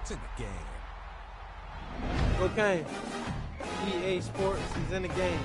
It's in the game. Okay. EA Sports is in the game.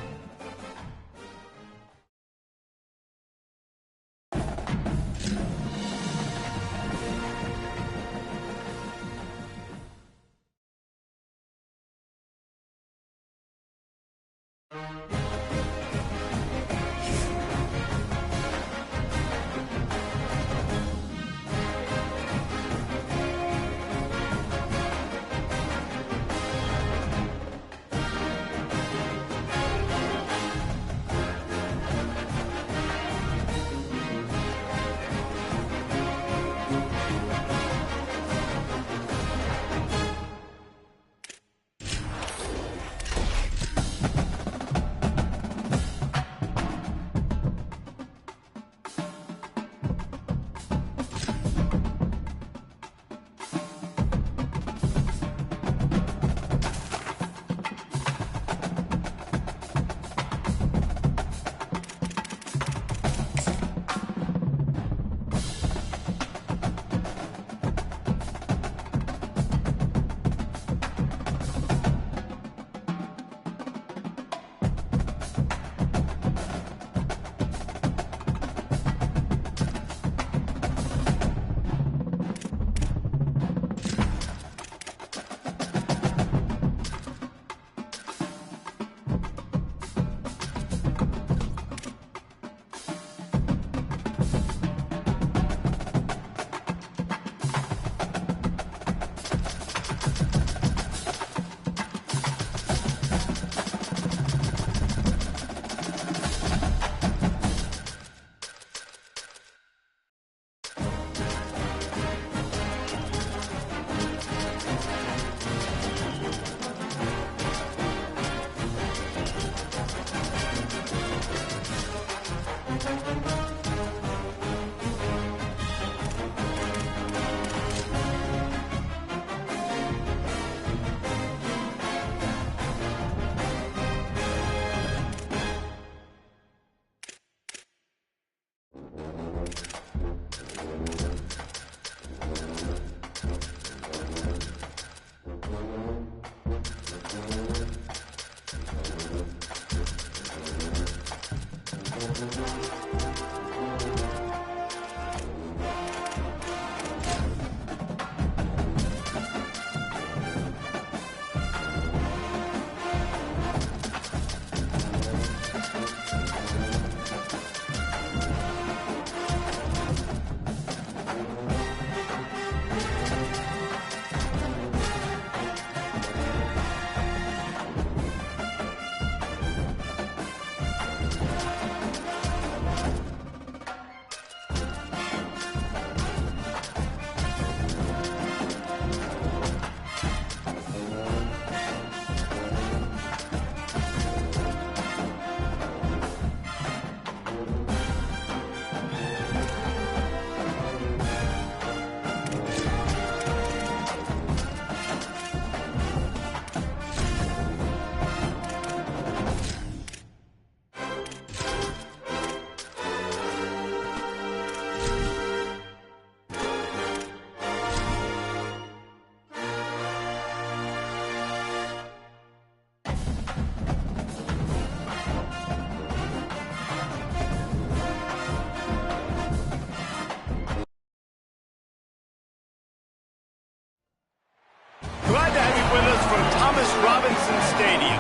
Glad to have you with us from Thomas Robinson Stadium.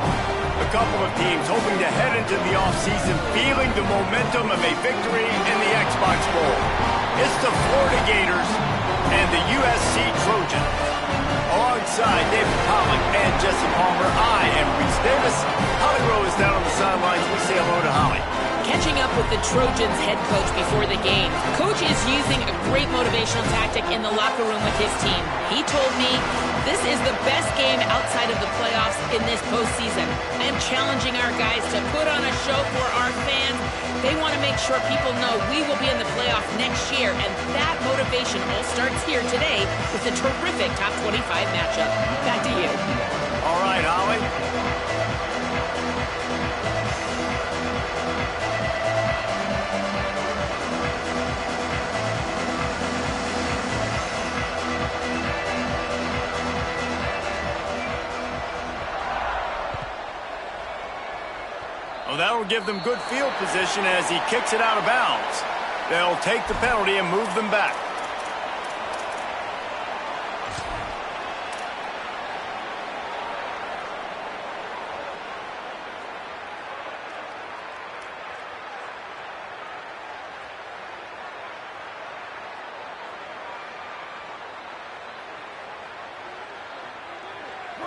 A couple of teams hoping to head into the offseason feeling the momentum of a victory in the Xbox Bowl. It's the Florida Gators and the USC Trojans. Alongside David Pollock and Jesse Palmer, I am Reese Davis. Holly Rowe is down on the sidelines. We say hello to Holly. Catching up with the Trojans head coach before the game. Coach is using a great motivational tactic in the locker room with his team. He told me, this is the best game outside of the playoffs in this postseason. I am challenging our guys to put on a show for our fans. They want to make sure people know we will be in the playoff next year, and that motivation all starts here today with a terrific top 25 matchup. Back to you. All right, Holly. Well, that'll give them good field position as he kicks it out of bounds. They'll take the penalty and move them back.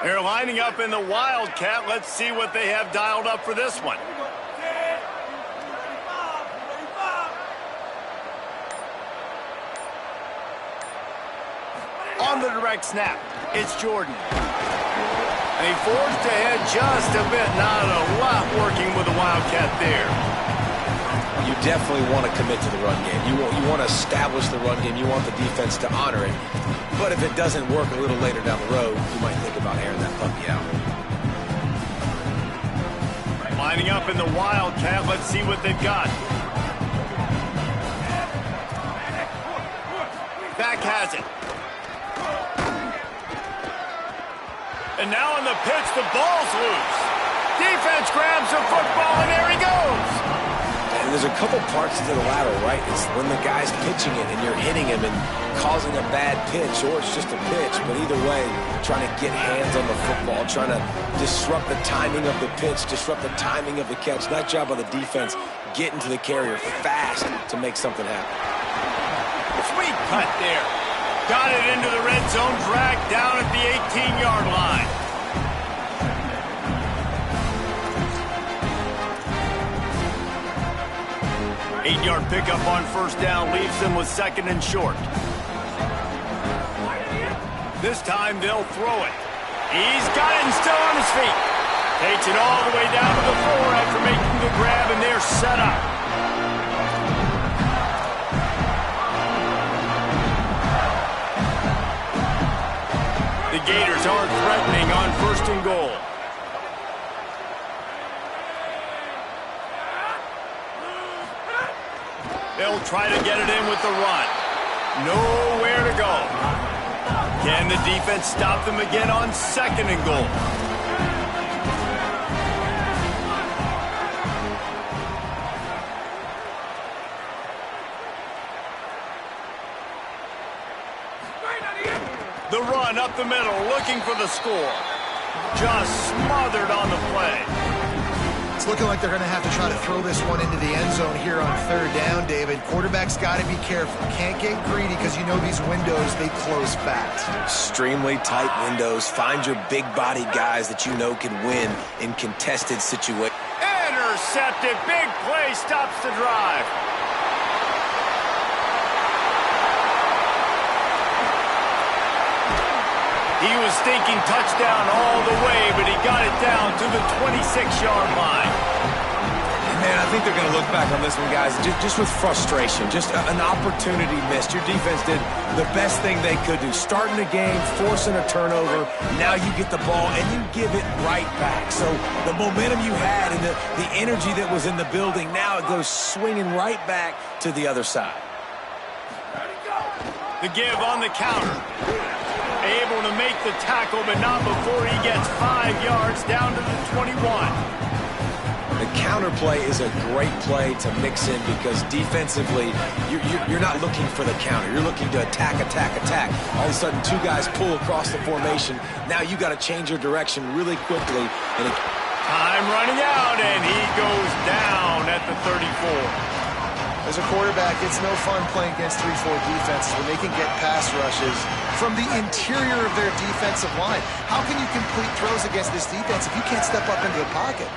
They're lining up in the Wildcat. Let's see what they have dialed up for this one. On the direct snap, it's Jordan. And he forged ahead just a bit. Not a lot working with the Wildcat there. You definitely want to commit to the run game. You want to establish the run game. You want the defense to honor it. But if it doesn't work a little later down the road, you might think about airing that puppy out. Lining up in the Wildcat. Let's see what they've got. Back has it. And now on the pitch, the ball's loose. Defense grabs the football, and there he goes. And there's a couple parts to the lateral, right? It's when the guy's pitching it and you're hitting him and causing a bad pitch, or it's just a pitch. But either way, trying to get hands on the football, trying to disrupt the timing of the pitch, disrupt the timing of the catch. Nice job on the defense getting to the carrier fast to make something happen. Sweet cut there. Got it into the red zone, dragged down at the 18-yard line. Eight-yard pickup on first down leaves them with second and short. This time they'll throw it. He's got it and still on his feet. Takes it all the way down to the floor after making the grab, and they're set up. The Gators aren't threatening on first and goal. They'll try to get it in with the run. Nowhere to go. Can the defense stop them again on second and goal? The run up the middle, looking for the score. Just smothered on the play. It's looking like they're going to have to try to throw this one into the end zone here on third down, David. Quarterback's got to be careful. Can't get greedy because you know these windows, they close fast. Extremely tight windows. Find your big body guys that you know can win in contested situations. Intercepted. Big play stops the drive. He was thinking touchdown all the way, but he got it down to the 26-yard line. Man, I think they're going to look back on this one, guys, just with frustration, just an opportunity missed. Your defense did the best thing they could do, starting the game, forcing a turnover. Now you get the ball, and you give it right back. So the momentum you had and the energy that was in the building, now it goes swinging right back to the other side. The give on the counter. Able to make the tackle, but not before he gets 5 yards down to the 21. The counter play is a great play to mix in because defensively, you're not looking for the counter. You're looking to attack, attack, attack. All of a sudden, two guys pull across the formation. Now you got to change your direction really quickly. And time running out, and he goes down at the 34. As a quarterback, it's no fun playing against 3-4 defenses when they can get pass rushes from the interior of their defensive line. How can you complete throws against this defense if you can't step up into the pocket?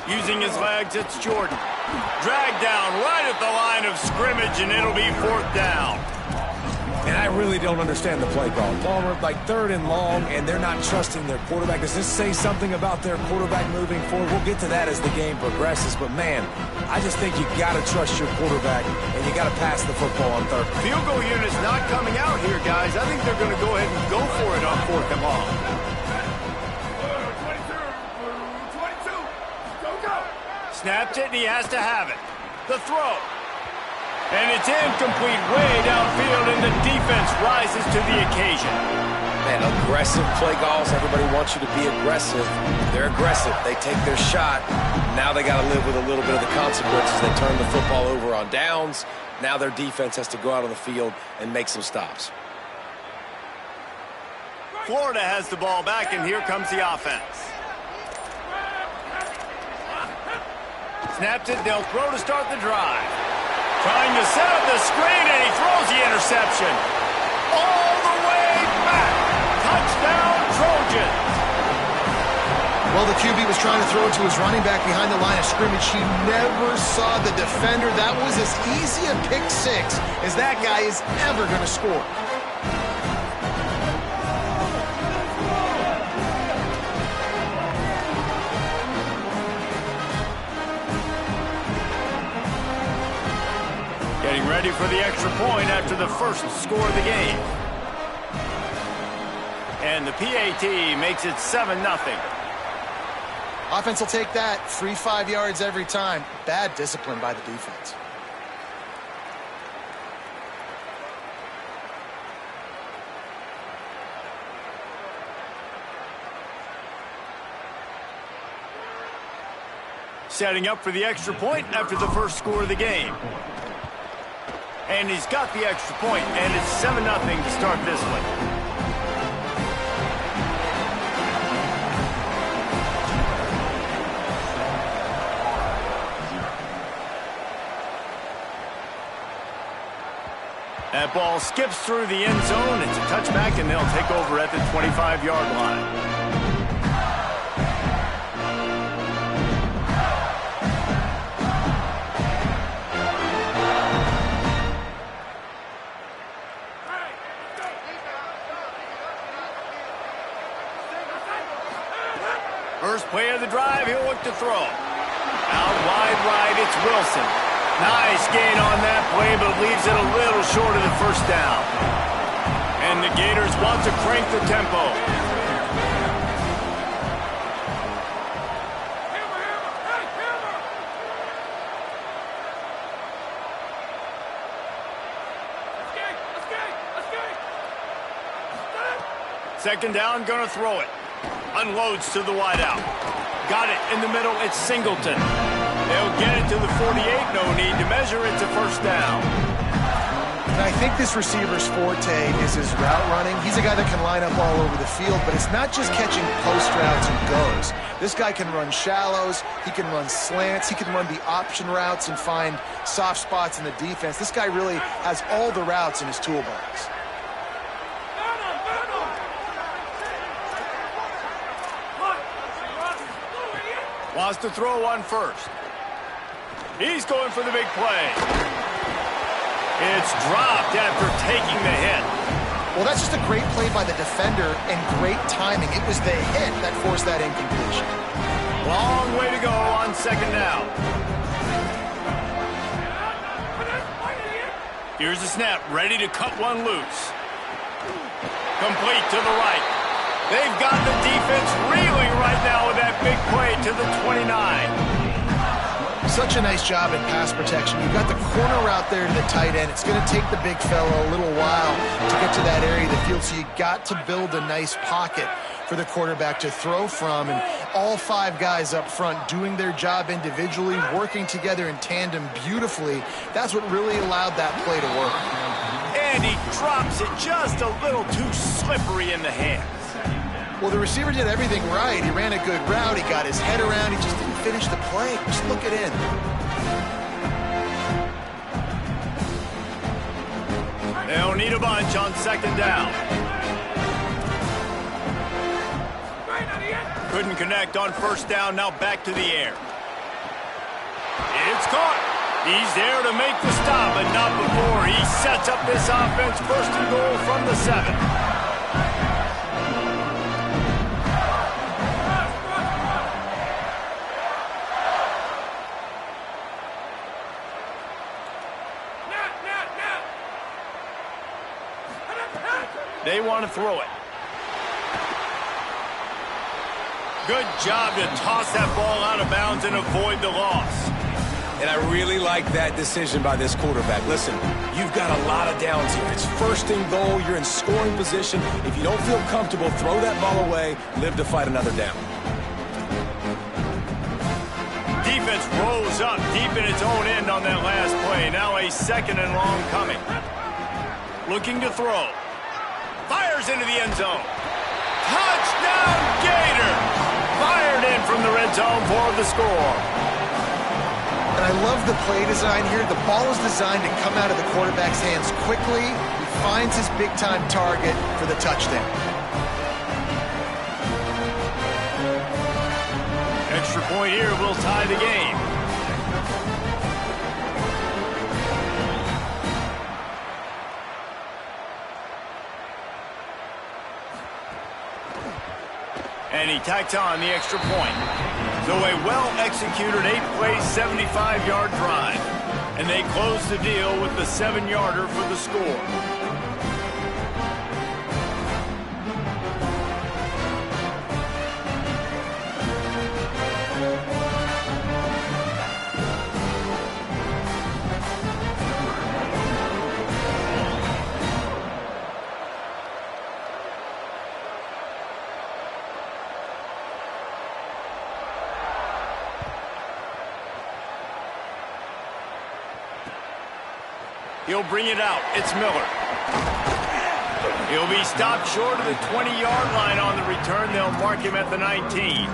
Using his legs, it's Jordan. Dragged down right at the line of scrimmage, and it'll be fourth down. And I really don't understand the play call. Palmer, like third and long, and they're not trusting their quarterback. Does this say something about their quarterback moving forward? We'll get to that as the game progresses. But, man, I just think you got to trust your quarterback, and you got to pass the football on third. Field goal unit's not coming out here, guys. I think they're going to go ahead and go for it on fourth and long. 22. Go. Snapped it, and he has to have it. The throw. And it's incomplete way downfield into the defense rises to the occasion. Man, aggressive play calls. Everybody wants you to be aggressive. They're aggressive. They take their shot. Now they got to live with a little bit of the consequences. They turn the football over on downs. Now their defense has to go out on the field and make some stops. Florida has the ball back, and here comes the offense. Snaps it, they'll throw to start the drive. Trying to set up the screen, and he throws the interception. All the way back. Touchdown, Trojans. Well, the QB was trying to throw it to his running back behind the line of scrimmage. He never saw the defender. That was as easy a pick six as that guy is ever going to score. Getting ready for the extra point after the first score of the game. And the PAT makes it 7-0. Offense will take that. Free 5 yards every time. Bad discipline by the defense. Setting up for the extra point after the first score of the game. And he's got the extra point, and it's 7-0 to start this one. That ball skips through the end zone. It's a touchback, and they'll take over at the 25-yard line. First play of the drive, he'll look to throw. Out wide right, it's Wilson. Nice gain on that play, but leaves it a little short of the first down. And the Gators want to crank the tempo. Second down, gonna throw it. Unloads to the wideout. Got it in the middle, it's Singleton. They'll get it to the 48, no need to measure, it's a first down. And I think this receiver's forte is his route running. He's a guy that can line up all over the field, but it's not just catching post routes and goes. This guy can run shallows, he can run slants, he can run the option routes and find soft spots in the defense. This guy really has all the routes in his toolbox. Wants to throw one first. He's going for the big play. It's dropped after taking the hit. Well, that's just a great play by the defender and great timing. It was the hit that forced that incompletion. Long way to go on second down. Here's the snap, ready to cut one loose. Complete to the right. They've got the defense reeling right now with that big play to the 29. Such a nice job in pass protection. You've got the corner route there to the tight end. It's going to take the big fella a little while to get to that area of the field, so you got to build a nice pocket for the quarterback to throw from, and all five guys up front doing their job individually, working together in tandem beautifully. That's what really allowed that play to work. And he drops it just a little too slippery in the hands. Well, the receiver did everything right. He ran a good route. He got his head around. He just didn't finish the play. Just look it in. They'll need a bunch on second down. Couldn't connect on first down. Now back to the air. It's caught. He's there to make the stop, but not before. He sets up this offense first and goal from the 7. They want to throw it. Good job to toss that ball out of bounds and avoid the loss. And I really like that decision by this quarterback. Listen, you've got a lot of downs here. It's first and goal. You're in scoring position. If you don't feel comfortable, throw that ball away. Live to fight another down. Defense rolls up deep in its own end on that last play. Now a second and long coming. Looking to throw. Fires into the end zone. Touchdown, Gator! Fired in from the red zone for the score. And I love the play design here. The ball is designed to come out of the quarterback's hands quickly. He finds his big-time target for the touchdown. Extra point here will tie the game. And he tacks on the extra point. So a well-executed 8-play, 75-yard drive. And they close the deal with the 7-yarder for the score. He'll bring it out. It's Miller. He'll be stopped short of the 20-yard line on the return. They'll mark him at the 19.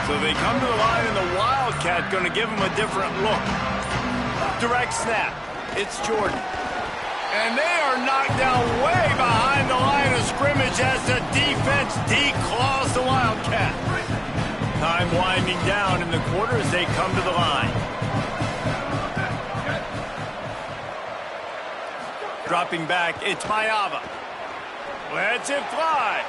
So they come to the line, and the Wildcat going to give him a different look. Direct snap. It's Jordan. And they are knocked down way behind the line of scrimmage as the defense declaws the Wildcat. Time winding down in the quarter as they come to the line. Dropping back, it's Mayava. Lets it fly.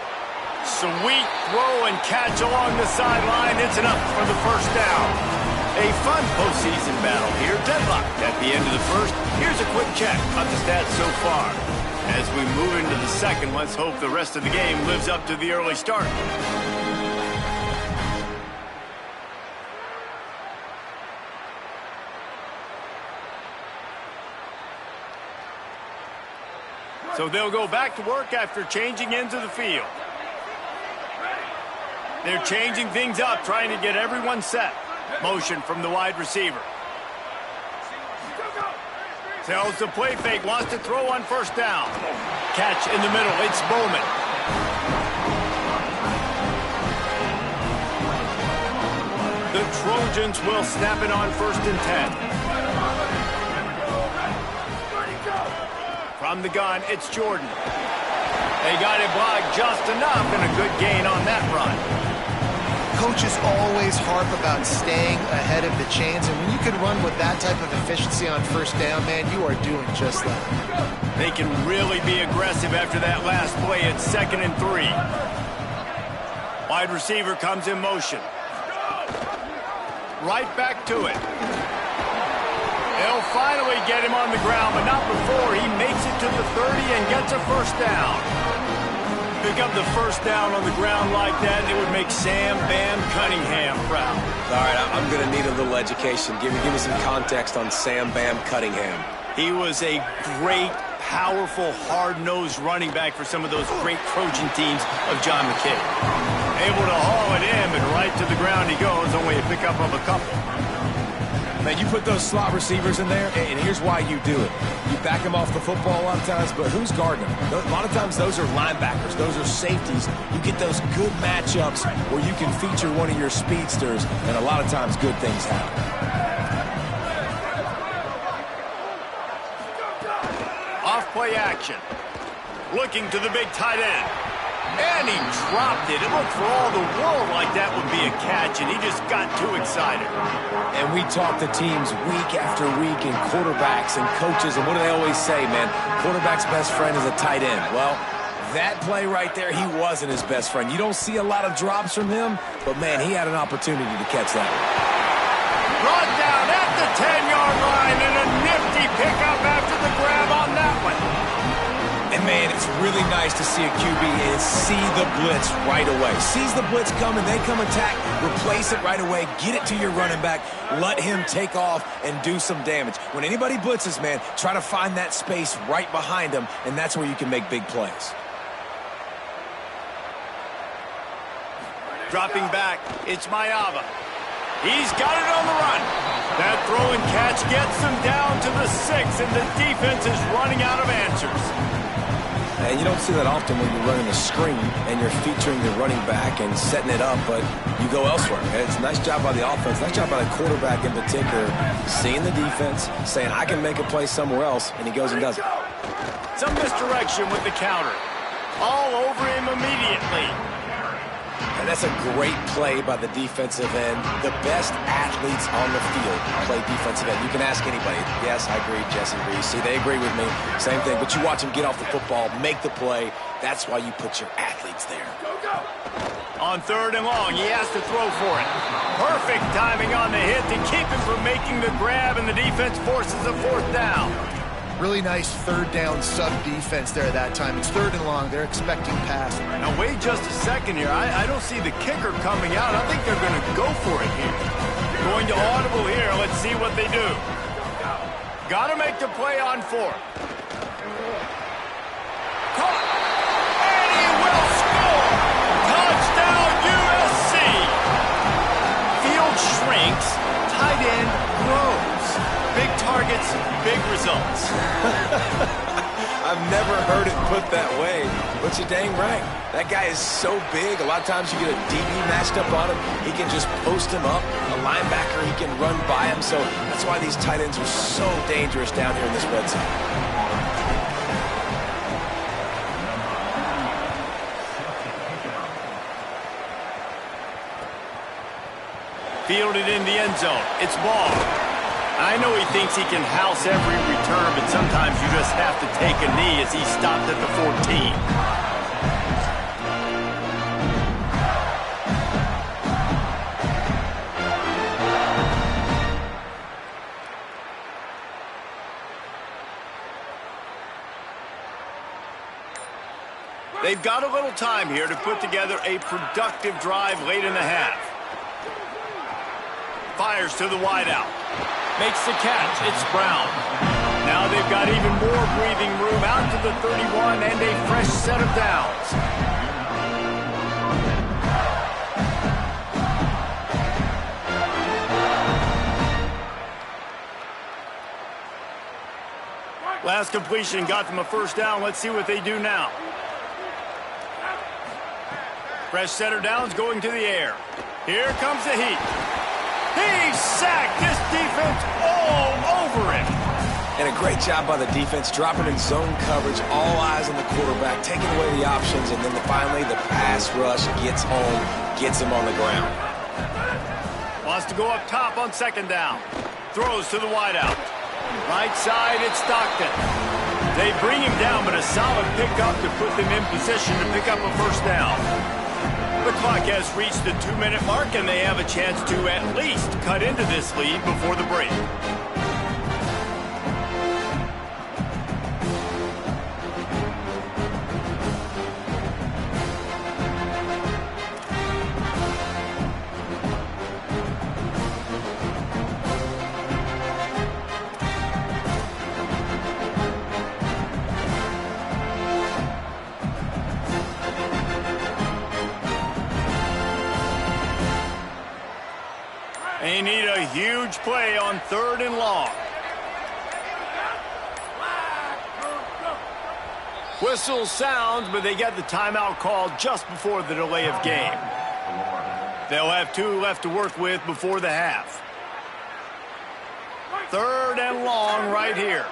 Sweet throw and catch along the sideline. It's enough for the first down. A fun postseason battle here. Deadlocked at the end of the first. Here's a quick check of the stats so far. As we move into the second, let's hope the rest of the game lives up to the early start. So they'll go back to work after changing into the field. They're changing things up, trying to get everyone set. Motion from the wide receiver. Tells the play fake, wants to throw on first down. Catch in the middle, it's Bowman. The Trojans will snap it on 1st and 10. From the gun, it's Jordan. They got it blocked just enough, and a good gain on that run. Coaches always harp about staying ahead of the chains, and when you can run with that type of efficiency on first down, man, you are doing just that. They can really be aggressive after that last play. It's 2nd and 3. Wide receiver comes in motion. Right back to it. They'll finally get him on the ground, but not before he makes it to the 30 and gets a first down. Pick up the first down on the ground like that, it would make Sam Bam Cunningham proud. All right, I'm going to need a little education. Give me some context on Sam Bam Cunningham. He was a great, powerful, hard-nosed running back for some of those great Trojan teams of John McKay. Able to haul it in, but right to the ground he goes, only a pickup of a couple. Man, you put those slot receivers in there, and here's why you do it. You back them off the football a lot of times, but who's guarding them? A lot of times those are linebackers. Those are safeties. You get those good matchups where you can feature one of your speedsters, and a lot of times good things happen. Off-play action. Looking to the big tight end. And he dropped it. It looked for all the world like that would be a catch, and he just got too excited. And we talk to teams week after week, and quarterbacks and coaches, and what do they always say, man? Quarterback's best friend is a tight end. Well, that play right there, he wasn't his best friend. You don't see a lot of drops from him, but, man, he had an opportunity to catch that one. Brought down at the 10-yard line, and a nifty pick up after the grab on that one. And, man, it's really nice to see a QB and see the blitz right away. Sees the blitz coming, they come attack, replace it right away, get it to your running back, let him take off and do some damage. When anybody blitzes, man, try to find that space right behind them, and that's where you can make big plays. Dropping back, it's Mayava. He's got it on the run. That throw and catch gets them down to the 6, and the defense is running out of answers. And you don't see that often when you're running a screen and you're featuring the running back and setting it up, but you go elsewhere. It's a nice job by the offense, nice job by the quarterback in particular, seeing the defense, saying, I can make a play somewhere else, and he goes and does it. Some misdirection with the counter. All over him immediately. And that's a great play by the defensive end. The best athletes on the field play defensive end. You can ask anybody. Yes, I agree, Jesse Reese. See, they agree with me. Same thing. But you watch them get off the football, make the play. That's why you put your athletes there. On 3rd and long, he has to throw for it. Perfect timing on the hit to keep him from making the grab, and the defense forces a 4th down. Really nice 3rd down sub-defense there at that time. It's 3rd and long. They're expecting pass. Now, wait just a second here. I don't see the kicker coming out. I think they're going to go for it here. Going to audible here. Let's see what they do. Got to make the play on 4th. Caught. And he will score. Touchdown, USC. Field shrinks. Tight end grows. Big targets, big results. I've never heard it put that way, but you're dang right. That guy is so big. A lot of times you get a DB matched up on him. He can just post him up. A linebacker, he can run by him. So that's why these tight ends are so dangerous down here in this red zone. Fielded in the end zone. It's ball. I know he thinks he can house every return, but sometimes you just have to take a knee as he stopped at the 14. They've got a little time here to put together a productive drive late in the half. Fires to the wideout. Makes the catch. It's Brown. Now they've got even more breathing room out to the 31 and a fresh set of downs. Last completion got them a 1st down. Let's see what they do now. Fresh set of downs going to the air. Here comes the heat. He sacked this defense all over him. And a great job by the defense, dropping in zone coverage, all eyes on the quarterback, taking away the options, and then finally the pass rush gets home, gets him on the ground. Wants to go up top on 2nd down. Throws to the wideout. Right side, it's Stockton. They bring him down, but a solid pickup to put them in position to pick up a 1st down. The clock has reached the 2-minute mark, and they have a chance to at least cut into this lead before the break. They need a huge play on 3rd and long. Whistle sounds, but they get the timeout called just before the delay of game. They'll have 2 left to work with before the half. 3rd and long right here.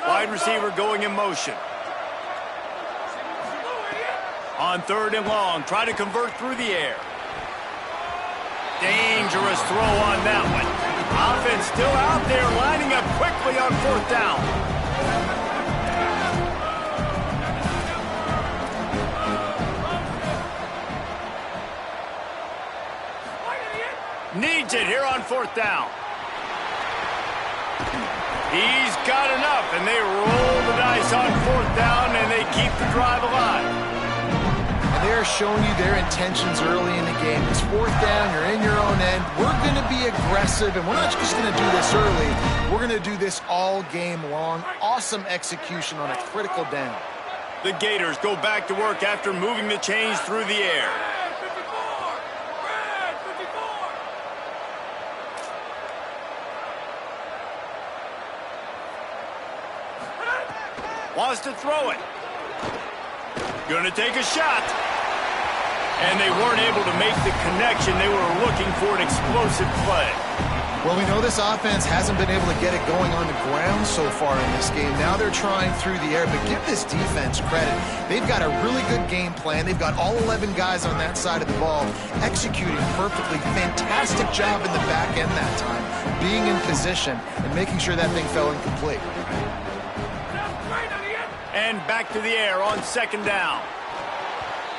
Wide receiver going in motion. On 3rd and long, try to convert through the air. Dangerous throw on that one. Offense still out there, lining up quickly on 4th down. Needs it here on 4th down. He's got enough, and they roll the dice on 4th down, and they keep the drive alive. And they're showing you their intentions early in the game. It's 4th down, you're in your own end. We're going to be aggressive, and we're not just going to do this early. We're going to do this all game long. Awesome execution on a critical down. The Gators go back to work after moving the chains through the air. Wants to throw it. Gonna take a shot. And they weren't able to make the connection. They were looking for an explosive play. Well, we know this offense hasn't been able to get it going on the ground so far in this game. Now they're trying through the air, but give this defense credit. They've got a really good game plan. They've got all 11 guys on that side of the ball executing perfectly. Fantastic job in the back end that time, being in position and making sure that thing fell incomplete. And back to the air on 2nd down.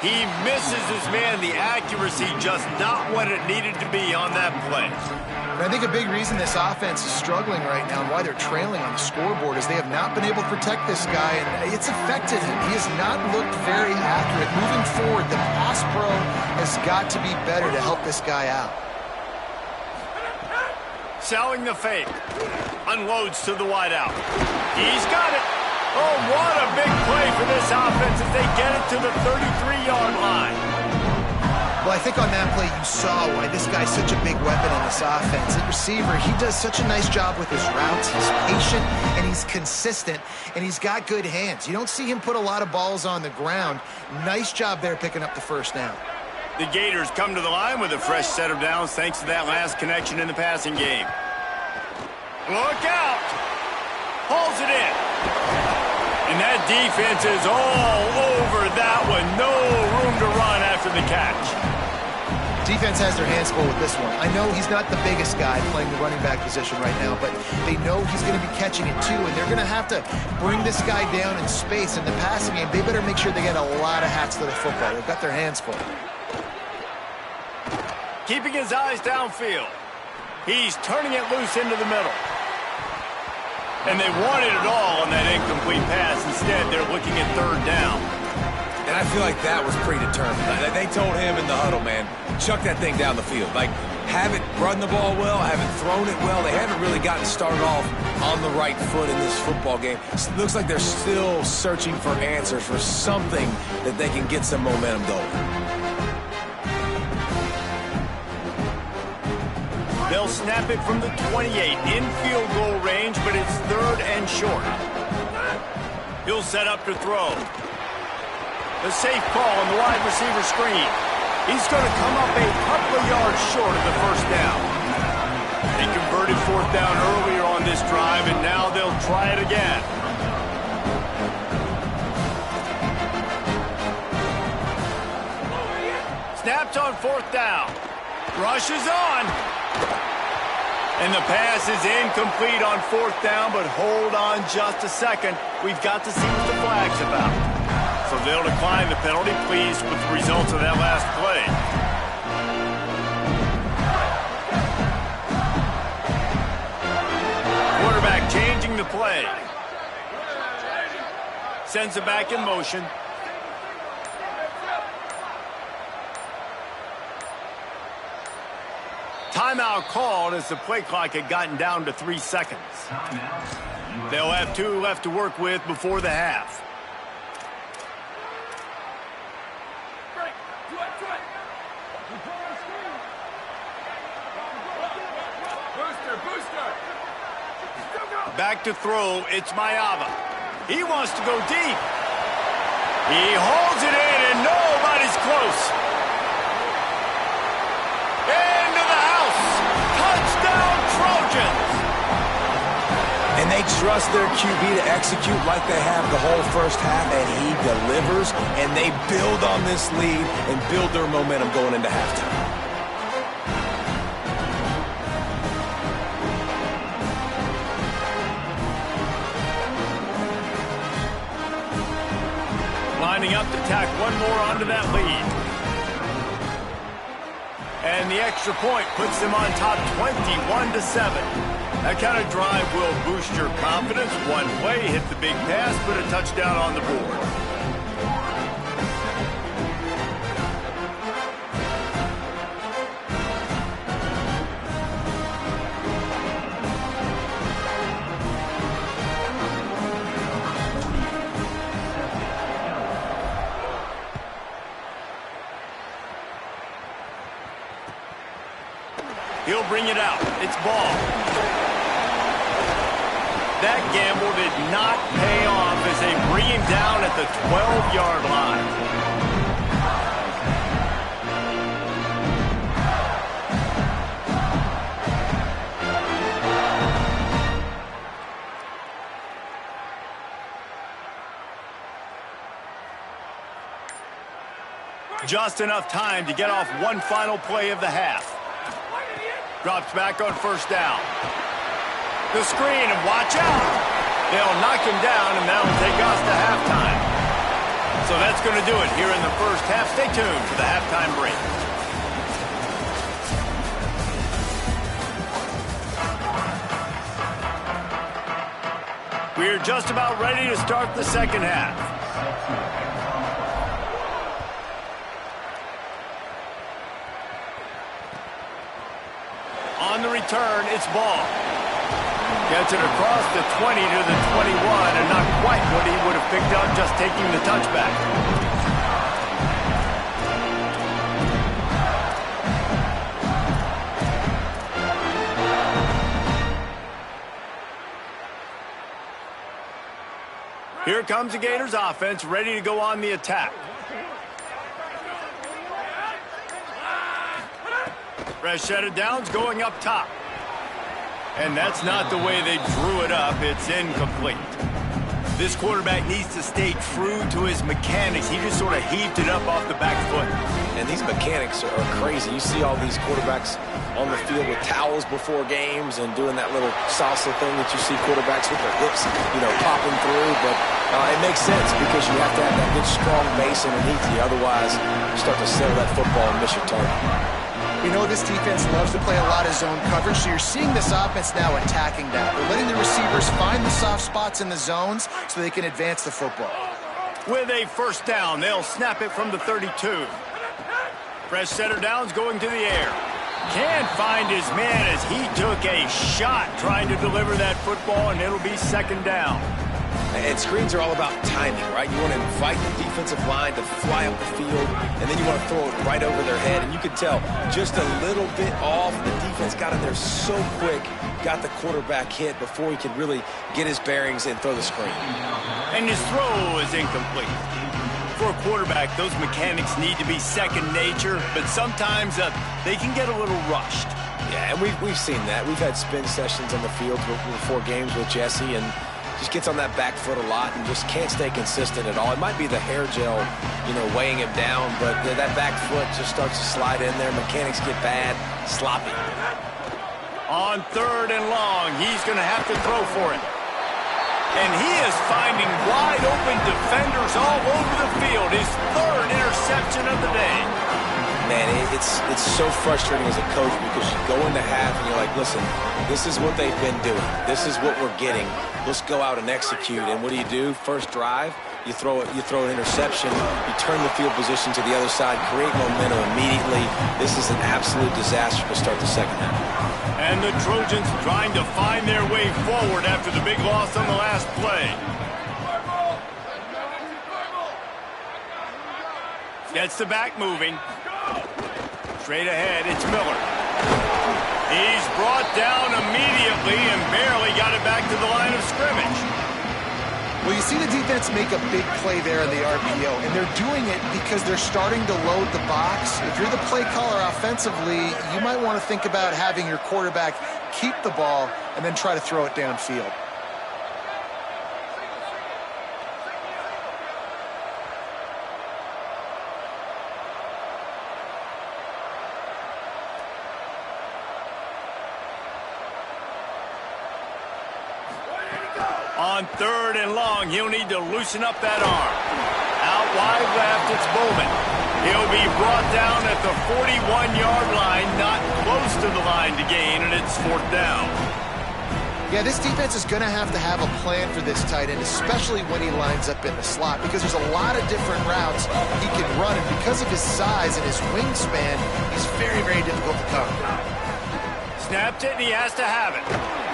He misses his man. The accuracy just not what it needed to be on that play. And I think a big reason this offense is struggling right now and why they're trailing on the scoreboard is they have not been able to protect this guy, and it's affected him. He has not looked very accurate. Moving forward, the pass pro has got to be better to help this guy out. Selling the fake. Unloads to the wideout. He's got it. Oh, what a big play for this offense as they get it to the 33-yard line. Well, I think on that play you saw why this guy's such a big weapon in this offense. At receiver, he does such a nice job with his routes. He's patient, and he's consistent, and he's got good hands. You don't see him put a lot of balls on the ground. Nice job there picking up the 1st down. The Gators come to the line with a fresh set of downs thanks to that last connection in the passing game. Look out! Pulls it in. And that defense is all over that one. No room to run after the catch. Defense has their hands full with this one. I know he's not the biggest guy playing the running back position right now, but they know he's going to be catching it too, and they're going to have to bring this guy down in space. In the passing game, they better make sure they get a lot of hats to the football. They've got their hands full. Keeping his eyes downfield. He's turning it loose into the middle. And they wanted it all on that incomplete pass. Instead, they're looking at 3rd down. And I feel like that was predetermined. They told him in the huddle, man, chuck that thing down the field. Like, haven't run the ball well, haven't thrown it well. They haven't really gotten started off on the right foot in this football game. It looks like they're still searching for answers, for something that they can get some momentum going. They'll snap it from the 28 in field goal range, but it's 3rd and short. He'll set up to throw. The safe call on the wide receiver screen. He's going to come up a couple of yards short of the 1st down. They converted 4th down earlier on this drive, and now they'll try it again. Snapped on 4th down. Rush is on. And the pass is incomplete on 4th down, but hold on just a second. We've got to see what the flag's about. So they'll decline the penalty, pleased with the results of that last play. Quarterback changing the play. Sends it back in motion. Timeout called as the play clock had gotten down to 3 seconds. They'll have 2 left to work with before the half. Back to throw, it's Mayava. He wants to go deep. He holds it in and nobody's close. Into the house. Touchdown Trojans. And they trust their QB to execute like they have the whole 1st half, and he delivers, and they build on this lead and build their momentum going into halftime. Lining up to tack one more onto that lead. And the extra point puts them on top 21-7. That kind of drive will boost your confidence. One play, hit the big pass, put a touchdown on the board. He'll bring it out. It's ball. That gamble did not pay off as they bring him down at the 12-yard line. Just enough time to get off one final play of the half. Drops back on first down. The screen, and watch out. They'll knock him down, and that'll take us to halftime. So that's going to do it here in the first half. Stay tuned for the halftime break. We're just about ready to start the second half. On the return, it's ball. Gets it across the 20 to the 21, and not quite what he would have picked up just taking the touchback. Here comes the Gators offense, ready to go on the attack. Fresh set of downs going up top. And that's not the way they drew it up. It's incomplete. This quarterback needs to stay true to his mechanics. He just sort of heaved it up off the back foot. And these mechanics are crazy. You see all these quarterbacks on the field with towels before games and doing that little salsa thing that you see quarterbacks with their hips, popping through. But it makes sense because you have to have that good, strong base underneath you. Otherwise, you start to settle that football and miss your target. We know this defense loves to play a lot of zone coverage, so you're seeing this offense now attacking that. They're letting the receivers find the soft spots in the zones so they can advance the football. With a first down, they'll snap it from the 32. Fresh setter downs going to the air. Can't find his man as he took a shot trying to deliver that football, and it'll be second down. And screens are all about timing, right? You want to invite the defensive line to fly up the field, and then you want to throw it right over their head. And you can tell just a little bit off. The defense got in there so quick, got the quarterback hit before he could really get his bearings and throw the screen. And his throw is incomplete. For a quarterback, those mechanics need to be second nature, but sometimes they can get a little rushed. Yeah, and we've seen that. We've had spin sessions on the field before games with Jesse, and just gets on that back foot a lot and just can't stay consistent at all. It might be the hair gel, weighing him down, but that back foot just starts to slide in there. Mechanics get bad, sloppy. On third and long, he's going to have to throw for it. And he is finding wide open defenders all over the field. His third interception of the day. Man, it's so frustrating as a coach because you go into half and you're like, listen, this is what they've been doing. This is what we're getting. Let's go out and execute. And what do? First drive, you throw an interception, you turn the field position to the other side, create momentum immediately. This is an absolute disaster to start the second half. And the Trojans trying to find their way forward after the big loss on the last play. Gets the back moving. Straight ahead, it's Miller. He's brought down immediately and barely got it back to the line of scrimmage. Well, you see the defense make a big play there in the RPO, and they're doing it because they're starting to load the box. If you're the play caller offensively, you might want to think about having your quarterback keep the ball and then try to throw it downfield. On third and long, he'll need to loosen up that arm. Out wide left, it's Bowman. He'll be brought down at the 41-yard line, not close to the line to gain, and it's fourth down. Yeah, this defense is going to have a plan for this tight end, especially when he lines up in the slot, because there's a lot of different routes he can run, and because of his size and his wingspan, he's very, very difficult to cover. Snapped it, and he has to have it.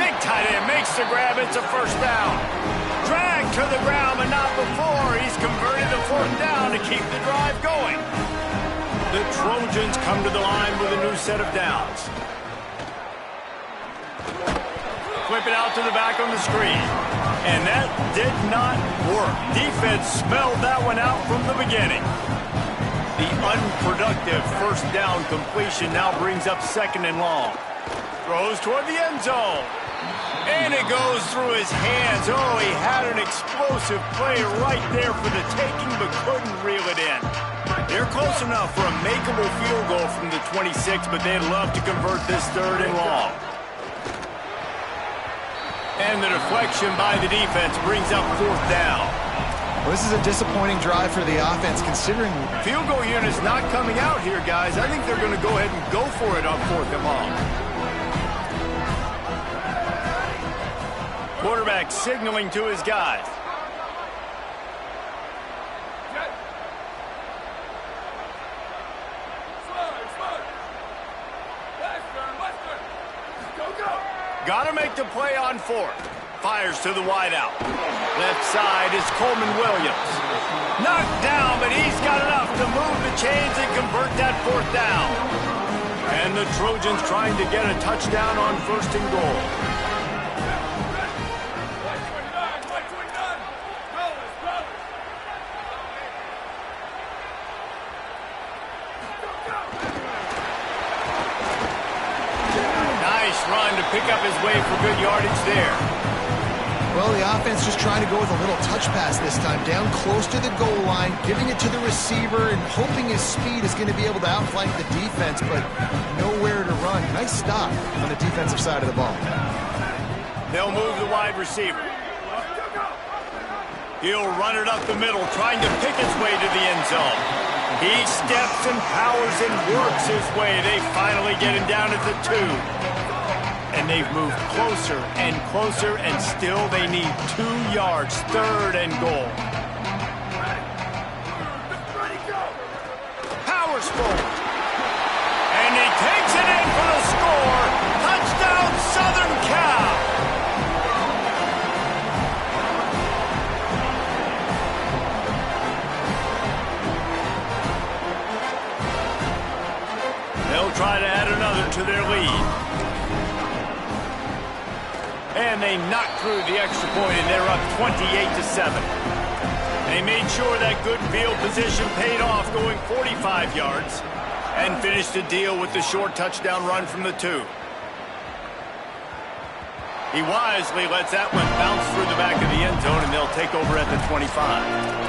Big tight end makes the grab. It's a first down. Dragged to the ground, but not before. He's converted the fourth down to keep the drive going. The Trojans come to the line with a new set of downs. Flip it out to the back on the screen. And that did not work. Defense smelled that one out from the beginning. The unproductive first down completion now brings up second and long. Throws toward the end zone. And it goes through his hands. Oh, he had an explosive play right there for the taking, but couldn't reel it in. They're close enough for a makeable field goal from the 26, but they'd love to convert this third and long. And the deflection by the defense brings up fourth down. Well, this is a disappointing drive for the offense, considering... Field goal unit's not coming out here, guys. I think they're going to go ahead and go for it on fourth and long. Quarterback signaling to his guys. Got to make the play on fourth. Fires to the wideout. Left side is Coleman Williams. Knocked down, but he's got enough to move the chains and convert that fourth down. And the Trojans trying to get a touchdown on first and goal. Run to pick up his way for good yardage there. Well, the offense just trying to go with a little touch pass this time, down close to the goal line, giving it to the receiver and hoping his speed is going to be able to outflank the defense, but nowhere to run. Nice stop on the defensive side of the ball. They'll move the wide receiver. He'll run it up the middle, trying to pick his way to the end zone. He steps and powers and works his way. They finally get him down at the 2. And they've moved closer and closer, and still they need 2 yards, third and goal. Powers forward. And he takes it in for the score. Touchdown, Southern Cal. They'll try to add another to their lead. And they knock through the extra point, and they're up 28-7. They made sure that good field position paid off, going 45 yards, and finished the deal with the short touchdown run from the 2. He wisely lets that one bounce through the back of the end zone, and they'll take over at the 25.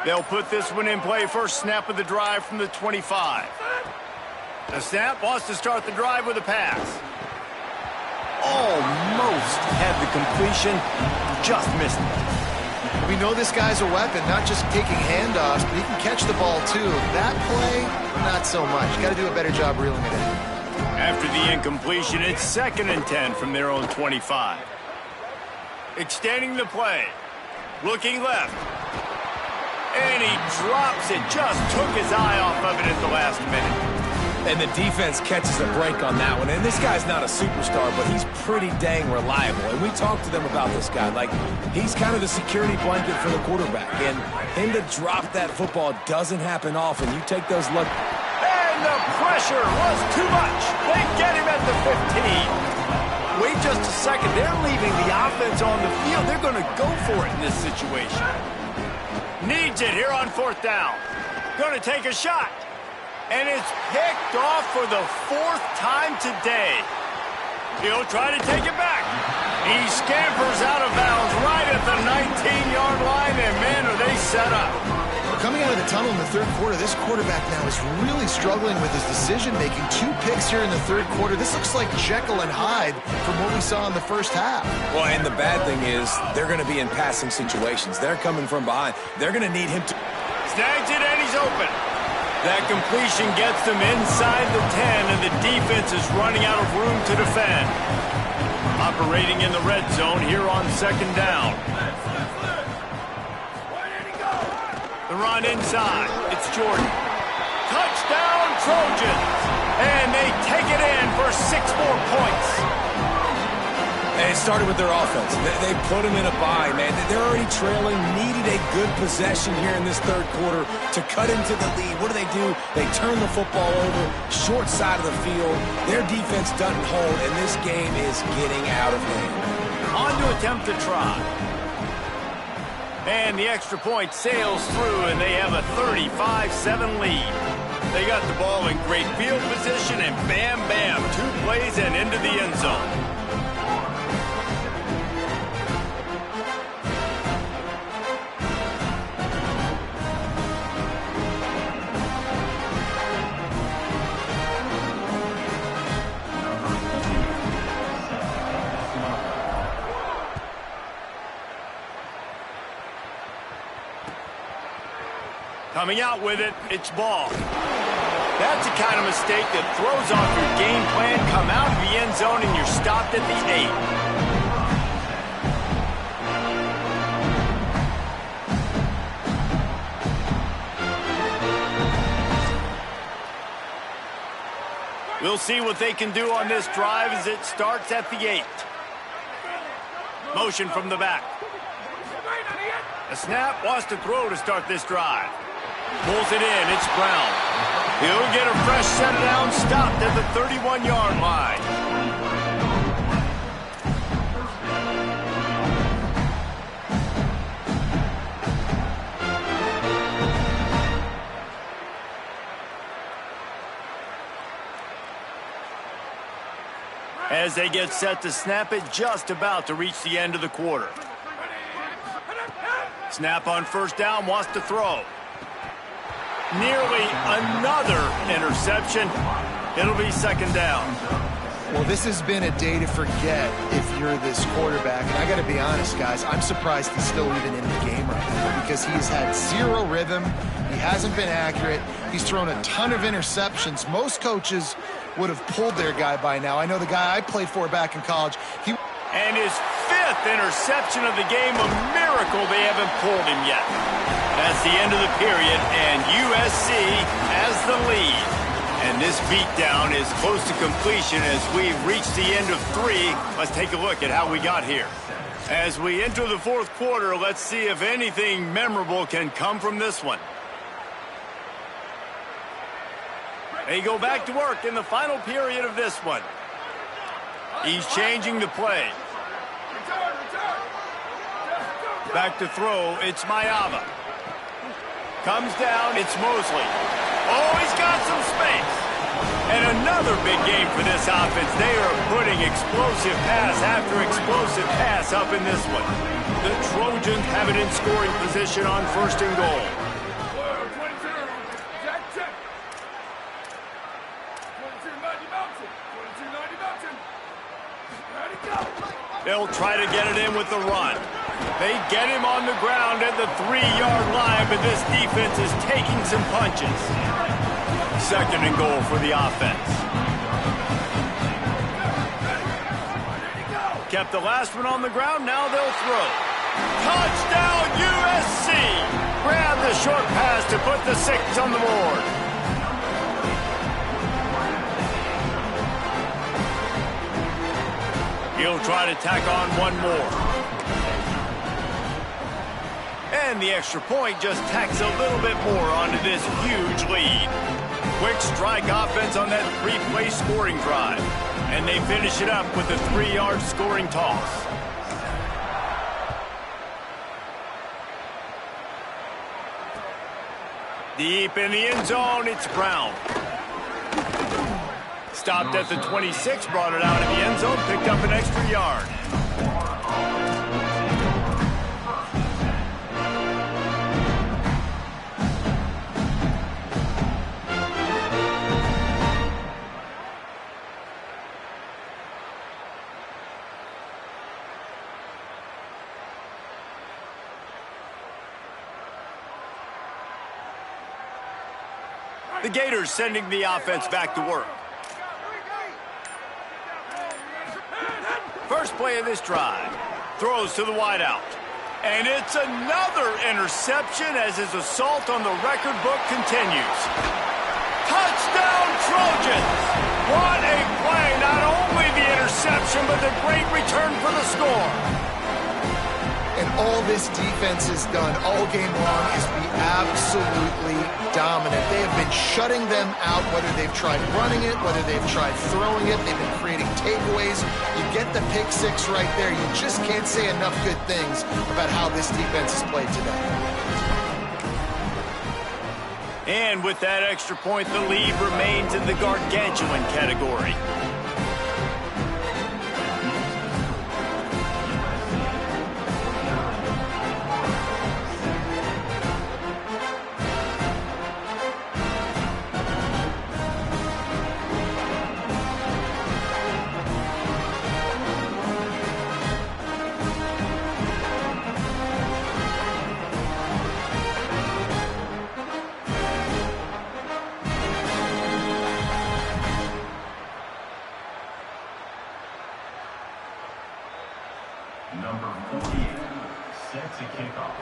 They'll put this one in play. First snap of the drive from the 25. The snap wants to start the drive with a pass. Almost had the completion, just missed it. We know this guy's a weapon, not just taking handoffs, but he can catch the ball too. That play, not so much. Got to do a better job reeling it in. After the incompletion, it's 2nd and 10 from their own 25. Extending the play. Looking left. And he drops it. Just took his eye off of it at the last minute. And the defense catches a break on that one. And this guy's not a superstar, but he's pretty dang reliable. And we talked to them about this guy. Like, he's kind of the security blanket for the quarterback. And him to drop that football doesn't happen often. You take those look. And the pressure was too much. They get him at the 15. Wait just a second. They're leaving the offense on the field. They're going to go for it in this situation. Needs it here on 4th down. Going to take a shot. And it's picked off for the 4th time today. He'll try to take it back. He scampers out of bounds right at the 19-yard line, and man, are they set up. Coming out of the tunnel in the third quarter. This quarterback now is really struggling with his decision-making. 2 picks here in the third quarter. This looks like Jekyll and Hyde from what we saw in the first half. Well, and the bad thing is they're going to be in passing situations. They're coming from behind. They're going to need him to... Snags it, and he's open. That completion gets them inside the 10, and the defense is running out of room to defend. Operating in the red zone here on second down. The run inside. It's Jordan. Touchdown, Trojans. And they take it in for 6 more points. And it started with their offense. They put him in a bind, man. They're already trailing, needed a good possession here in this third quarter to cut into the lead. What do? They turn the football over, short side of the field. Their defense doesn't hold, and this game is getting out of hand. On to attempt to try. And the extra point sails through, and they have a 35-7 lead. They got the ball in great field position, and bam, bam, 2 plays and into the end zone. Coming out with it, it's Ball. That's the kind of mistake that throws off your game plan. Come out of the end zone and you're stopped at the 8. We'll see what they can do on this drive as it starts at the 8. Motion from the back. A snap, wants to throw to start this drive. Pulls it in, it's Brown. He'll get a fresh set down, stopped at the 31-yard line. As they get set to snap it, just about to reach the end of the quarter. Snap on first down, wants to throw. Nearly another interception. It'll be second down. Well, this has been a day to forget if you're this quarterback. And I got to be honest, guys, I'm surprised he's still even in the game right now because he's had 0 rhythm. He hasn't been accurate. He's thrown a ton of interceptions. Most coaches would have pulled their guy by now. I know the guy I played for back in college. And his 5th interception of the game, a miracle they haven't pulled him yet. That's the end of the period, and USC has the lead. And this beatdown is close to completion as we reach the end of 3. Let's take a look at how we got here. As we enter the fourth quarter, let's see if anything memorable can come from this one. They go back to work in the final period of this one. He's changing the play. Back to throw, it's Mayava. Comes down, it's Mosley. Oh, he's got some space. And another big game for this offense. They are putting explosive pass after explosive pass up in this one. The Trojans have it in scoring position on first and goal. They'll try to get it in with the run. They get him on the ground at the 3-yard line, but this defense is taking some punches. Second and goal for the offense. Kept the last one on the ground, now they'll throw. Touchdown USC! Grab the short pass to put the 6 on the board. He'll try to tack on one more. And the extra point just tacks a little bit more onto this huge lead. Quick strike offense on that 3-play scoring drive. And they finish it up with a 3-yard scoring toss. Deep in the end zone, it's Brown. Stopped at the 26, brought it out of the end zone, picked up an extra yard. The Gators sending the offense back to work. First play of this drive. Throws to the wideout. And it's another interception as his assault on the record book continues. Touchdown, Trojans! What a play! Not only the interception, but the great return for the score. And all this defense has done all game long is be absolutely dominant. They have been shutting them out, whether they've tried running it, whether they've tried throwing it. They've been creating takeaways. You get the pick six right there. You just can't say enough good things about how this defense has played today. And with that extra point, the lead remains in the gargantuan category. Number 48, set to kick off.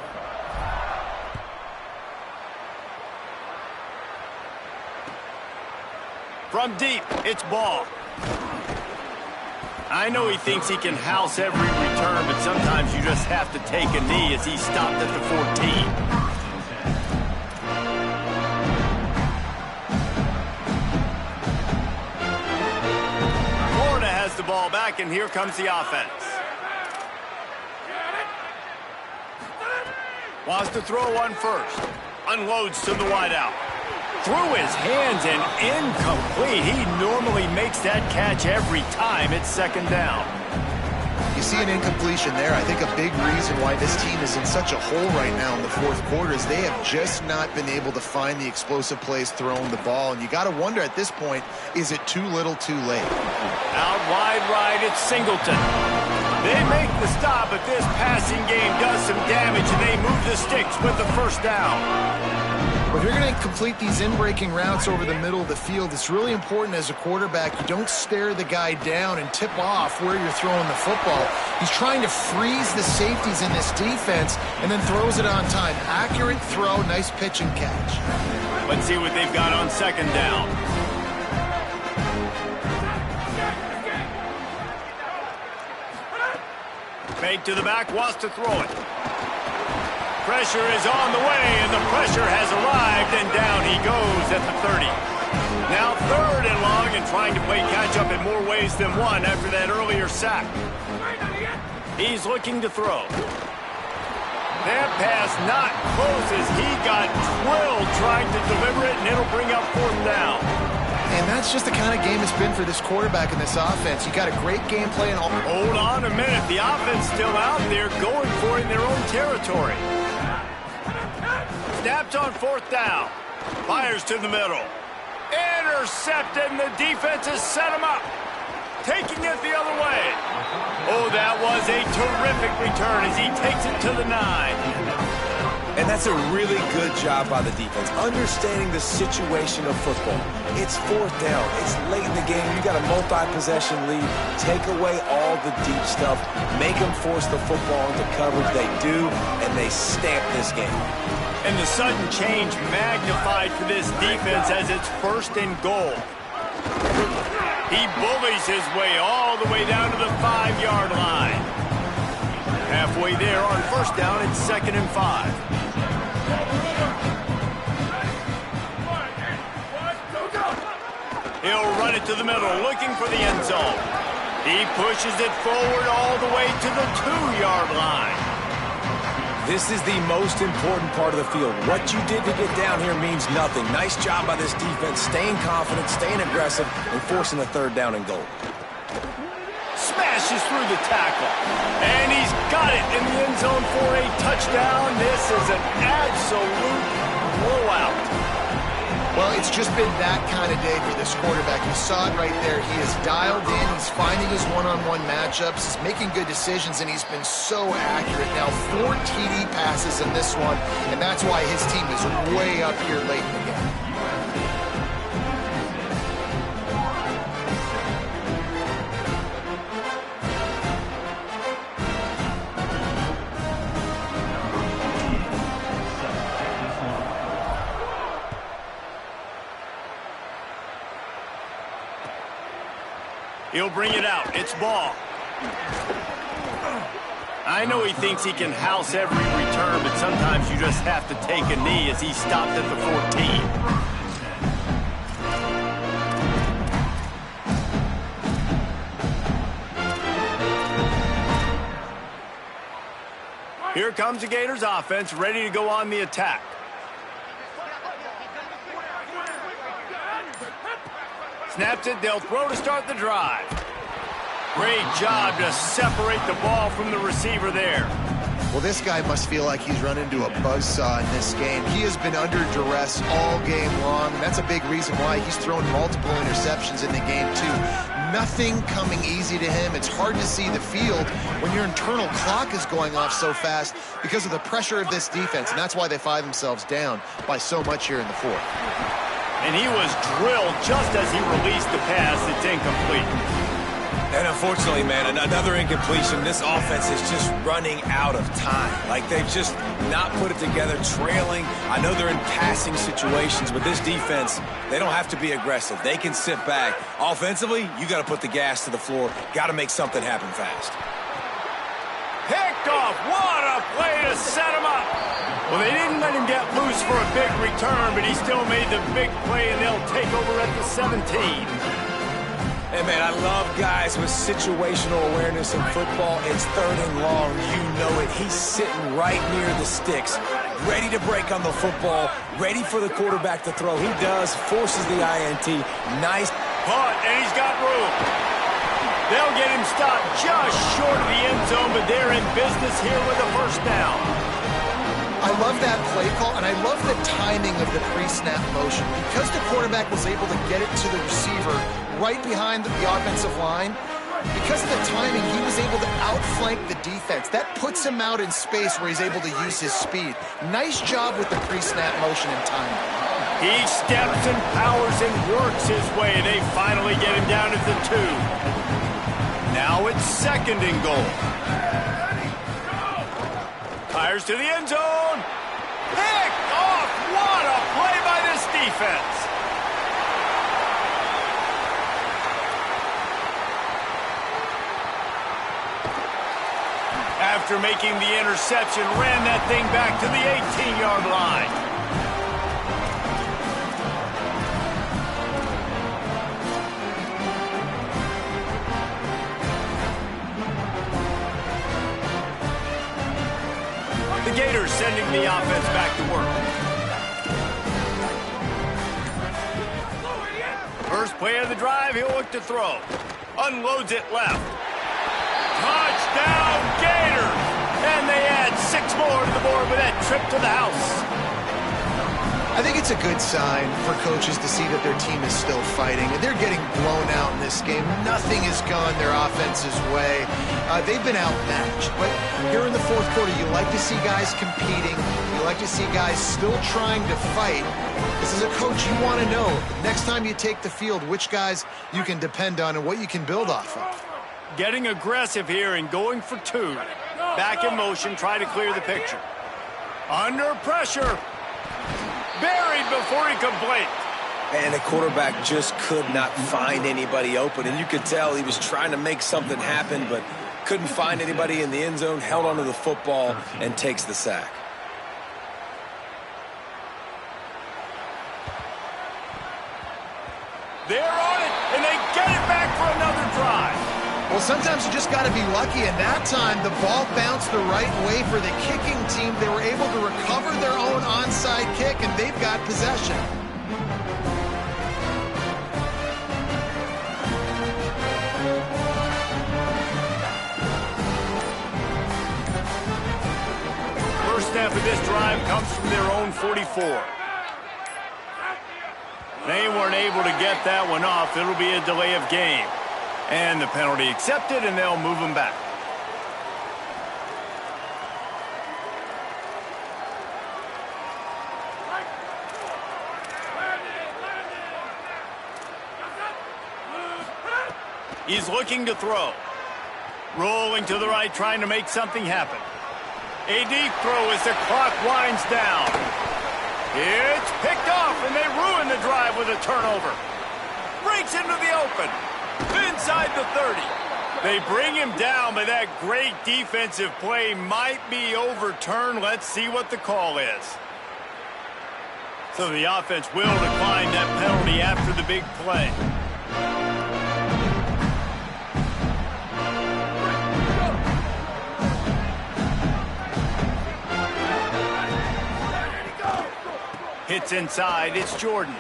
From deep, it's ball. I know he thinks he can house every return, but sometimes you just have to take a knee as he stopped at the 14. The ball back, and here comes the offense. Wants to throw one first. Unloads to the wideout. Through his hands and incomplete. He normally makes that catch every time. It's second down. You see an incompletion there. I think a big reason why this team is in such a hole right now in the fourth quarter is they have just not been able to find the explosive plays throwing the ball. And you got to wonder at this point, is it too little too late? Out wide right, it's Singleton. They make the stop, but this passing game does some damage, and they move the sticks with the first down. If you're going to complete these in-breaking routes over the middle of the field, it's really important as a quarterback you don't stare the guy down and tip off where you're throwing the football. He's trying to freeze the safeties in this defense and then throws it on time. Accurate throw, nice pitch and catch. Let's see what they've got on second down. Fake to the back, wants to throw it. Pressure is on the way, and the pressure has arrived, and down he goes at the 30. Now third and long, and trying to play catch-up in more ways than one after that earlier sack. He's looking to throw. That pass not close as he got drilled trying to deliver it, and it'll bring up fourth down. And that's just the kind of game it's been for this quarterback in this offense. You got a great game plan. Hold on a minute. The offense still out there going for it in their own territory. Snapped on fourth down. Fires to the middle. Intercepted, and the defense has set him up. Taking it the other way. Oh, that was a terrific return as he takes it to the 9. And that's a really good job by the defense, understanding the situation of football. It's fourth down. It's late in the game. You got a multi-possession lead. Take away all the deep stuff. Make them force the football into coverage. They do, and they stamp this game. And the sudden change magnified for this defense as it's first and goal. He bullies his way all the way down to the 5-yard line. Halfway there on first down, it's 2nd and 5. He'll run it to the middle, looking for the end zone. He pushes it forward all the way to the 2-yard line. This is the most important part of the field. What you did to get down here means nothing. Nice job by this defense, staying confident, staying aggressive, and forcing a third down and goal. Smashes through the tackle. And he's got it in the end zone for a touchdown. This is an absolute blowout. Well, it's just been that kind of day for this quarterback. You saw it right there. He is dialed in. He's finding his one-on-one matchups. He's making good decisions, and he's been so accurate. Now, 4 TD passes in this one, and that's why his team is way up here late in the game. He'll bring it out. It's ball. I know he thinks he can house every return, but sometimes you just have to take a knee as he stopped at the 14. Here comes the Gators offense, ready to go on the attack. Snaps it, they'll throw to start the drive. Great job to separate the ball from the receiver there. Well, this guy must feel like he's run into a buzzsaw in this game. He has been under duress all game long, and that's a big reason why he's thrown multiple interceptions in the game, too. Nothing coming easy to him. It's hard to see the field when your internal clock is going off so fast because of the pressure of this defense, and that's why they find themselves down by so much here in the fourth. And he was drilled just as he released the pass. It's incomplete. And unfortunately, man, another incompletion. This offense is just running out of time. Like, they've just not put it together, trailing. I know they're in passing situations, but this defense, they don't have to be aggressive. They can sit back. Offensively, you got to put the gas to the floor. Got to make something happen fast. Picked off. What a play to set him up. Well, they didn't let him get loose for a big return, but he still made the big play, and they'll take over at the 17. Hey, man, I love guys with situational awareness in football. It's 3rd and long. You know it. He's sitting right near the sticks, ready to break on the football, ready for the quarterback to throw. He does, forces the INT. Nice punt, and he's got room. They'll get him stopped just short of the end zone, but they're in business here with a first down. I love that play call, and I love the timing of the pre-snap motion. Because the quarterback was able to get it to the receiver right behind the offensive line, because of the timing, he was able to outflank the defense. That puts him out in space where he's able to use his speed. Nice job with the pre-snap motion and timing. He steps and powers and works his way. They finally get him down at the 2. Now it's 2nd and goal. Fires to the end zone. Picked off. What a play by this defense. After making the interception, ran that thing back to the 18-yard line. The Gators sending the offense back to work. First play of the drive, he'll look to throw. Unloads it left. Touchdown, Gators! And they add 6 more to the board with that trip to the house. I think it's a good sign for coaches to see that their team is still fighting. They're getting blown out in this game. Nothing has gone their offense's way. They've been outmatched. But here in the fourth quarter, you like to see guys competing. You like to see guys still trying to fight. This is a coach you want to know. Next time you take the field, which guys you can depend on and what you can build off of. Getting aggressive here and going for 2. Back in motion, try to clear the picture. Under pressure. Buried before he could blink. And the quarterback just could not find anybody open. And you could tell he was trying to make something happen, but couldn't find anybody in the end zone, held onto the football, and takes the sack. They're on it, and they get it back for another drive. Well, sometimes you just got to be lucky, and that time the ball bounced the right way for the kicking team. They were able to recover their own onside kick, and they've got possession. First snap of this drive comes from their own 44. They weren't able to get that one off. It'll be a delay of game. And the penalty accepted, and they'll move him back. He's looking to throw. Rolling to the right, trying to make something happen. A deep throw as the clock winds down. It's picked off, and they ruin the drive with a turnover. Breaks into the open. Inside the 30. They bring him down, but that great defensive play might be overturned. Let's see what the call is. So the offense will decline that penalty after the big play. Hits inside, it's Jordan.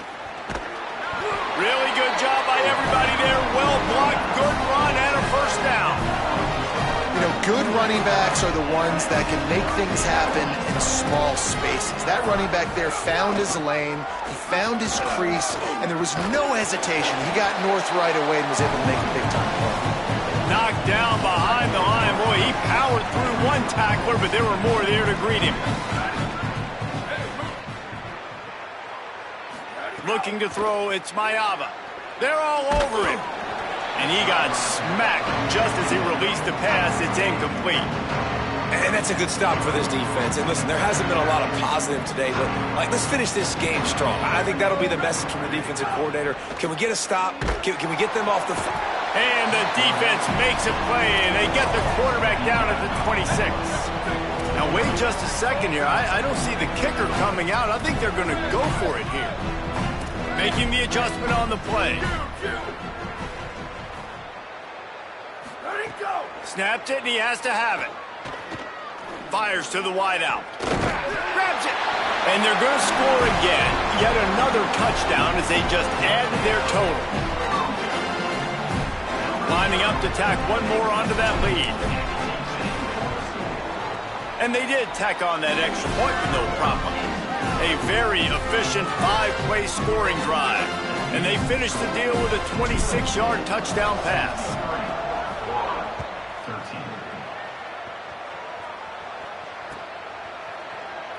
Really good job by everybody there. Well blocked, good run, and a first down. You know, good running backs are the ones that can make things happen in small spaces. That running back there found his lane, he found his crease, and there was no hesitation. He got north right away and was able to make a big-time play. Knocked down behind the line. Boy, he powered through one tackler, but there were more there to greet him. Looking to throw, it's Mayava. They're all over him. And he got smacked just as he released the pass. It's incomplete. And that's a good stop for this defense. And listen, there hasn't been a lot of positive today, but let's finish this game strong. I think that'll be the message from the defensive coordinator. Can we get a stop? Can we get them off the... And the defense makes a play, and they get the quarterback down at the 26. Now, wait just a second here. I don't see the kicker coming out. I think they're going to go for it here. Making the adjustment on the play. Snapped it, and he has to have it. Fires to the wideout. Grabs it. And they're going to score again. Yet another touchdown as they just add to their total. Lining up to tack one more onto that lead. And they did tack on that extra point with no problem. A very efficient 5-play scoring drive. And they finished the deal with a 26-yard touchdown pass.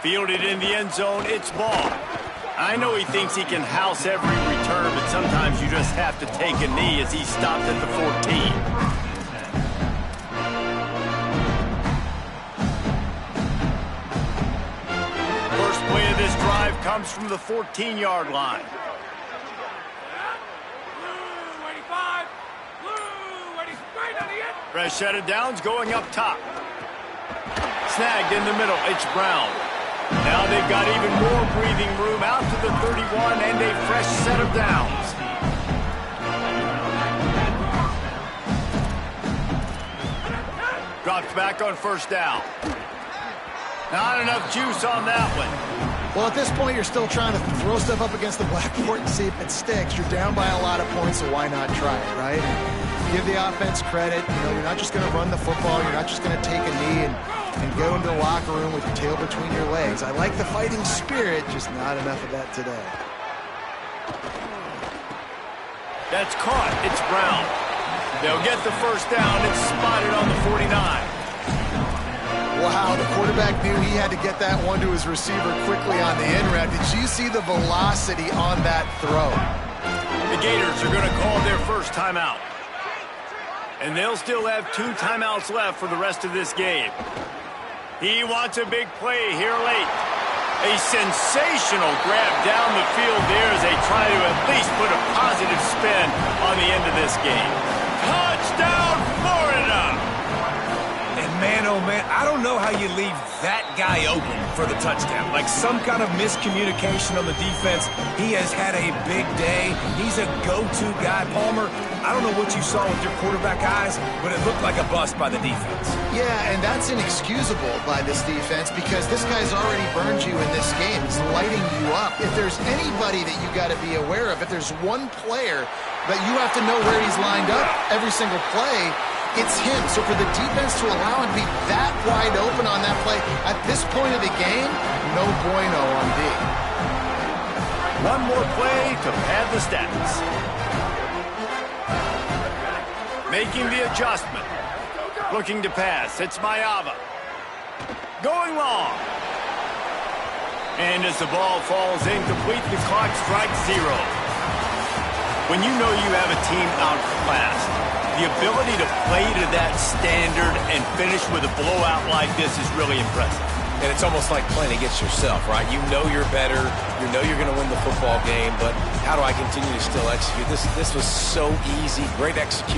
Fielded in the end zone, it's ball. I know he thinks he can house every return, but sometimes you just have to take a knee as he stopped at the 14. First play of this drive comes from the 14-yard line. Fresh set of downs going up top. Snagged in the middle, it's Brown. Now they've got even more breathing room out to the 31 and a fresh set of downs. Drops back on first down. Not enough juice on that one. Well, at this point, you're still trying to throw stuff up against the blackboard and see if it sticks. You're down by a lot of points, so why not try it, right? Give the offense credit. You know, you're not just going to run the football. You're not just going to take a knee and go into the locker room with your tail between your legs. I like the fighting spirit, just not enough of that today. That's caught. It's Brown. They'll get the first down. It's spotted on the 49. Wow, the quarterback knew he had to get that one to his receiver quickly on the in route. Did you see the velocity on that throw? The Gators are going to call their first timeout. And they'll still have 2 timeouts left for the rest of this game. He wants a big play here late. A sensational grab down the field there as they try to at least put a positive spin on the end of this game. Touchdown, Florida! And man, oh man, I don't know how you leave that guy open for the touchdown. Like some kind of miscommunication on the defense. He has had a big day. He's a go-to guy. Palmer, I don't know what you saw with your quarterback eyes, but it looked like a bust by the defense. Yeah, and that's inexcusable by this defense because this guy's already burned you in this game. He's lighting you up. If there's anybody that you got to be aware of, if there's one player that you have to know where he's lined up every single play, it's him. So for the defense to allow him to be that wide open on that play at this point of the game, no bueno on D. One more play to pad the stats. Making the adjustment. Looking to pass. It's Mayava. Going long. And as the ball falls incomplete, the clock strikes 0. When you know you have a team outclassed, the ability to play to that standard and finish with a blowout like this is really impressive. And it's almost like playing against yourself, right? You know you're better. You know you're going to win the football game, but how do I continue to still execute? This was so easy. Great execution.